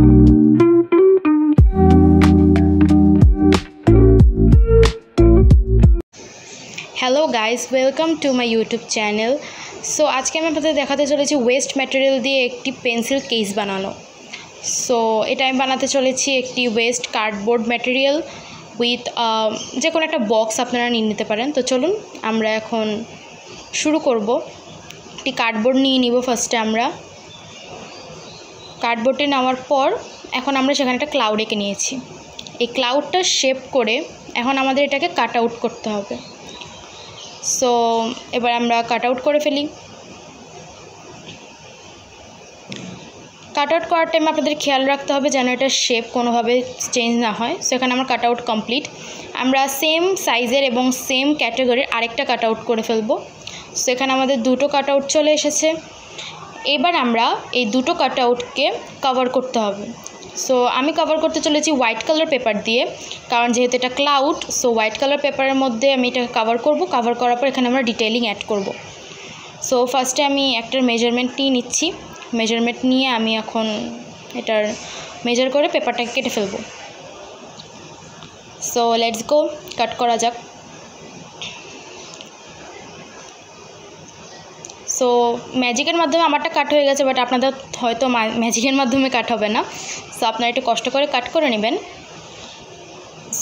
Hello guys, welcome to my YouTube channel. So আজকে আমি আপনাদের দেখাতে চলেছি ওয়েস্ট ম্যাটেরিয়াল দিয়ে একটি পেন্সিল কেস বানানো। সো এটা আমি বানাতে চলেছি একটি ওয়েস্ট কার্ডবোর্ড ম্যাটেরিয়াল উইথ যে কোনো একটা বক্স আপনারা নিয়ে নিতে পারেন। তো চলুন আমরা এখন শুরু করব। একটি কার্ডবোর্ড নিয়ে নিব। ফার্স্টে আমরা কার্ডবোর্ডে নেওয়ার পর এখন আমরা সেখানে একটা ক্লাউড এঁকে নিয়েছি। এই ক্লাউডটা শেপ করে এখন আমাদের এটাকে কাট আউট করতে হবে। সো এবার আমরা কাট আউট করে ফেলি। কাট আউট করার টাইমে আপনাদের খেয়াল রাখতে হবে যেন এটার শেপ কোনোভাবে চেঞ্জ না হয়। সো এখানে আমার কাট আউট কমপ্লিট। আমরা সেম সাইজের এবং সেম ক্যাটাগরির আরেকটা কাট আউট করে ফেলবো। সো এখানে আমাদের দুটো কাট আউট চলে এসেছে। এবার আমরা এই দুটো কাট আউটকে কভার করতে হবে। সো আমি কভার করতে চলেছি হোয়াইট কালার পেপার দিয়ে, কারণ যেহেতু এটা ক্লাউড। সো হোয়াইট কালার পেপারের মধ্যে আমি এটাকে কভার করব। কভার করার পর এখানে আমরা ডিটেইলিং অ্যাড করব। সো ফার্স্টে আমি একটার মেজারমেন্ট নিয়ে নিচ্ছি। মেজারমেন্ট নিয়ে আমি এখন এটার মেজার করে পেপারটাকে কেটে ফেলব। সো লেটস গো, কাট করা যাক। সো ম্যাজিকের মাধ্যমে আমারটা কাট হয়ে গেছে, বাট আপনাদের হয়তো ম্যাজিকের মাধ্যমে কাট হবে না। সো আপনারা একটু কষ্ট করে কাট করে নেবেন।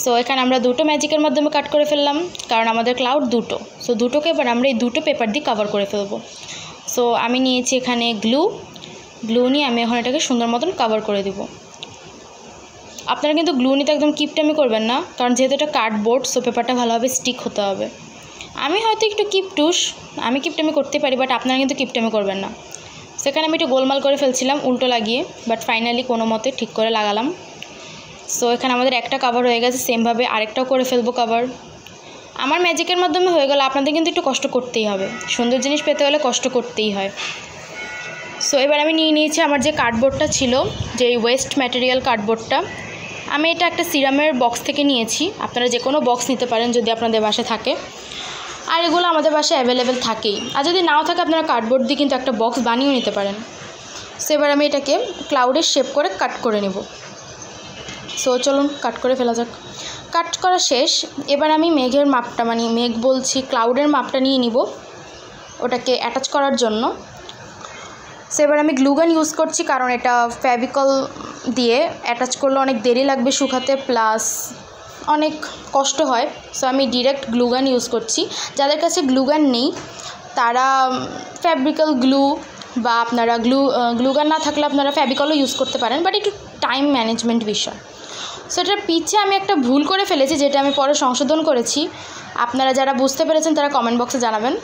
সো এখানে আমরা দুটো ম্যাজিকের মাধ্যমে কাট করে ফেললাম, কারণ আমাদের ক্লাউড দুটো। সো দুটোকে এবার আমরা এই দুটো পেপার দিয়ে কভার করে ফেলবো। সো আমি নিয়েছি এখানে গ্লু নিয়ে আমি এখন এটাকে সুন্দর মতন কভার করে দিব। আপনারা কিন্তু গ্লু নিতে একদম কিপটামি করবেন না, কারণ যেহেতু এটা কার্ডবোর্ড। সো পেপারটা ভালোভাবে স্টিক হতে হবে। আমি হয়তো একটু আমি কিপটামি করতে পারি, বাট আপনারা কিন্তু কিপটামি করবেন না। সেখানে আমি একটু গোলমাল করে ফেলছিলাম উল্টো লাগিয়ে, বাট ফাইনালি কোনো মতে ঠিক করে লাগালাম। সো এখানে আমাদের একটা কভার হয়ে গেছে। সেমভাবে আরেকটাও করে ফেলবো কভার। আমার ম্যাজিকের মাধ্যমে হয়ে গেল, আপনাদের কিন্তু একটু কষ্ট করতেই হবে। সুন্দর জিনিস পেতে হলে কষ্ট করতেই হয়। সো এবার আমি নিয়ে নিয়েছি আমার যে কার্ডবোর্ডটা ছিল, যে ওয়েস্ট ম্যাটেরিয়াল কার্ডবোর্ডটা। আমি এটা একটা সিরামের বক্স থেকে নিয়েছি। আপনারা যে কোনো বক্স নিতে পারেন যদি আপনাদের বাসায় থাকে, আর এগুলো আমাদের বাসায় অ্যাভেলেবেল থাকেই। আর যদি নাও থাকে আপনারা কার্ডবোর্ড দিয়ে কিন্তু একটা বক্স বানিয়েও নিতে পারেন। সো এবার আমি এটাকে ক্লাউডের শেপ করে কাট করে নেব। সো চলুন কাট করে ফেলা যাক। কাট করা শেষ। এবার আমি মেঘের মাপটা, ক্লাউডের মাপটা নিয়ে নিব ওটাকে অ্যাটাচ করার জন্য। সো এবার আমি গ্লুগান ইউজ করছি, কারণ এটা ফেভিকল দিয়ে অ্যাটাচ করলে অনেক দেরি লাগবে শুকাতে, প্লাস অনেক কষ্ট হয়। সো আমি ডিরেক্ট গ্লুগান ইউজ করছি। যাদের কাছে গ্লুগান নেই তারা ফেভিকল গ্লু বা আপনারা গ্লুগান না থাকলে আপনারা ফেভিকলও ইউজ করতে পারেন, বাট একটু টাইম ম্যানেজমেন্ট বিষয়। সো এটার পিছে আমি একটা ভুল করে ফেলেছি, যেটা আমি পরে সংশোধন করেছি। আপনারা যারা বুঝতে পেরেছেন তারা কমেন্ট বক্সে জানাবেন।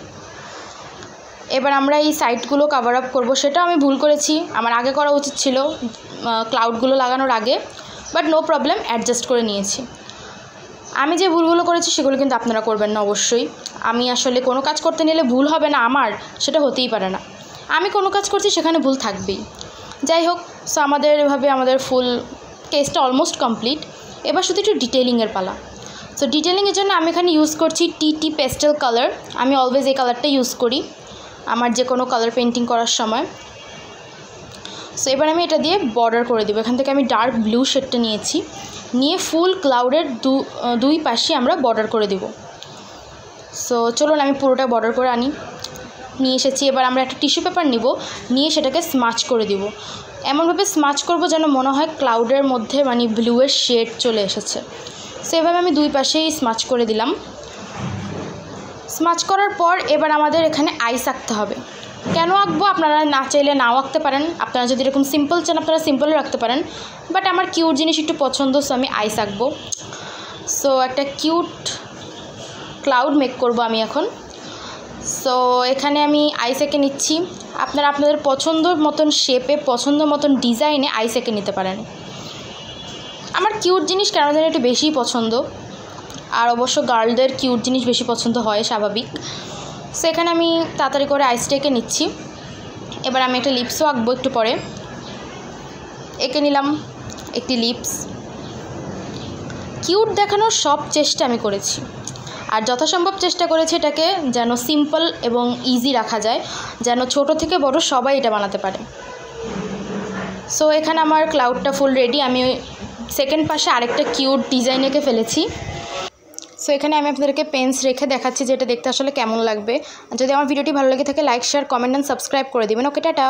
এবার আমরা এই সাইডগুলো কভার আপ করবো। সেটা আমি ভুল করেছি, আমার আগে করা উচিত ছিল ক্লাউডগুলো লাগানোর আগে, বাট নো প্রবলেম, অ্যাডজাস্ট করে নিয়েছি। আমি যে ভুলগুলো করেছি সেগুলো কিন্তু আপনারা করবেন না অবশ্যই। আমি আসলে কোনো কাজ করতে নিলে ভুল হবে না আমার, সেটা হতেই পারে না। আমি কোনো কাজ করছি সেখানে ভুল থাকবেই। যাই হোক, সো আমাদের ফুল কেসটা অলমোস্ট কমপ্লিট। এবার শুধু একটু ডিটেইলিংয়ের পালা। সো ডিটেইলিংয়ের জন্য আমি এখানে ইউজ করছি টি পেস্টেল কালার। আমি অলওয়েজ এই কালারটা ইউজ করি আমার যে কোনো কালার পেন্টিং করার সময়। সো এবার আমি এটা দিয়ে বর্ডার করে দেবো। এখান থেকে আমি ডার্ক ব্লু শেডটা নিয়ে ফুল ক্লাউডের দুই পাশে আমরা বর্ডার করে দেব। সো চলুন আমি পুরোটা বর্ডার করে নিয়ে এসেছি। এবার আমরা একটা টিস্যু পেপার নিয়ে সেটাকে স্মাচ করে দেব। এমনভাবে স্মাচ করব যেন মনে হয় ক্লাউডের মধ্যে ব্লুয়ের শেড চলে এসেছে। সো এভাবে আমি দুই পাশেই স্মাচ করে দিলাম। স্মাচ করার পর এবার আমাদের এখানে আইস আঁকতে হবে। কেন আঁকবো আপনারা না চাইলে নাও আঁকতে পারেন। আপনারা যদি এরকম সিম্পল চান আপনারা সিম্পলও রাখতে পারেন, বাট আমার কিউট জিনিস একটু পছন্দ। সো আমি আইস আঁকবো। সো একটা কিউট ক্লাউড মেক করব আমি এখন। সো এখানে আমি আইস এঁকে নিচ্ছি। আপনারা আপনাদের পছন্দ মতন শেপে, পছন্দ মতন ডিজাইনে আইস এঁকে নিতে পারেন। আমার কিউট জিনিস কেন জানি একটু বেশিই পছন্দ, আর অবশ্য গার্লদের কিউট জিনিস বেশি পছন্দ হয়, স্বাভাবিক। সো এখানে আমি তাড়াতাড়ি করে আইসটা এঁকে নিচ্ছি। এবার আমি একটা লিপসও আঁকবো একটু পরে। এঁকে নিলাম একটি লিপস। কিউট দেখানোর সব চেষ্টা আমি করেছি, আর যথাসম্ভব চেষ্টা করেছি এটাকে যেন সিম্পল এবং ইজি রাখা যায়, যেন ছোট থেকে বড় সবাই এটা বানাতে পারে। সো এখানে আমার ক্লাউডটা ফুল রেডি। আমি সেকেন্ড পাশে আরেকটা কিউট ডিজাইন এঁকে ফেলেছি। সো এখানে আমি আপনাদেরকে পেন্স রেখে দেখাচ্ছি যেটা দেখতে আসলে কেমন লাগবে। যদি আমার ভিডিওটি ভালো লেগে থাকে like share comment and subscribe করে দিবেন। ওকে, টাটা।